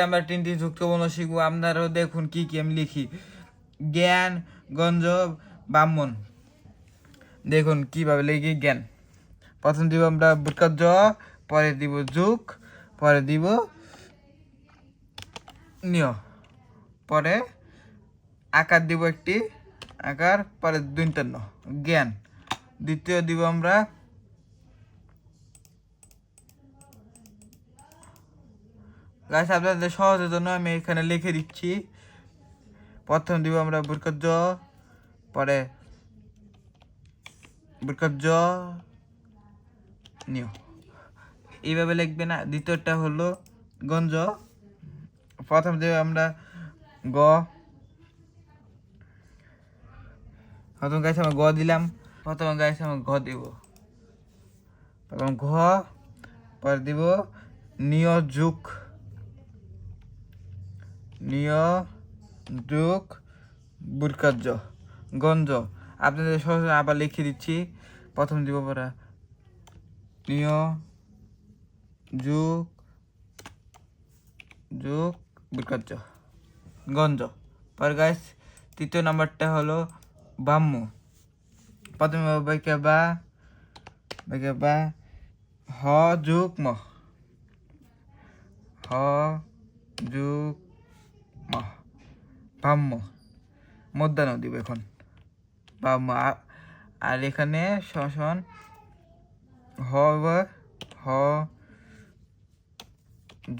আমরা তিনটি যুক্তবর্ণ শিখবো। আপনারাও দেখুন কি কি আমি লিখি। জ্ঞান, গঞ্জ, ব্রাহ্মণ। দেখুন কিভাবে লিখি জ্ঞান। প্রথম দিব আমরা বুটকার জ, পরে দিব যুগ, পরে দিব নিয়, পরে আকার দিব একটি আকার, পরে দৈন্তান্ন জ্ঞান। দ্বিতীয় দিব আমরা গাছ, আপনাদের সহজের জন্য আমি এখানে লিখে দিচ্ছি। প্রথম দিব আমরা বুটকার জ, পরে বুটকার জ নিয়, এইভাবে লিখবে না। দ্বিতীয়টা হলো গঞ্জ। প্রথম দিব আমরা গ, প্রথম গাছ আমরা গ দিলাম, প্রথম গাছ আমরা ঘ দিব, প্রথম ঘ, পরে দিব নিয় যুগ, নিয় যুগ বুটকার জ গঞ্জ। আপনাদের সহজে আবার লিখে দিচ্ছি। প্রথম দিব পরে নিয় যুগ যুগ বুটকার জ গঞ্জ। পরে গাছ তৃতীয় নাম্বারটা হলো ব্রাহ্ম। প্রথমে বেকে বা হ যুগ ম, হ যুগ ম ব্রাহ্ম। মধ্যাহ্ন দিব এখন ব্রাহ্ম। আর এখানে সমান হ হ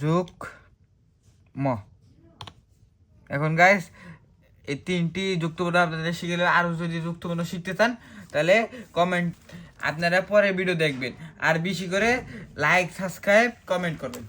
যুগ ম। এখন গাইস এই তিনটি যুক্তবর্ণ আপনাদের শিখে গেলে। আরও যদি যুক্তবর্ণ শিখতে চান তাহলে কমেন্ট, আপনারা পরে ভিডিও দেখবেন। আর বেশি করে লাইক, সাবস্ক্রাইব, কমেন্ট করবেন।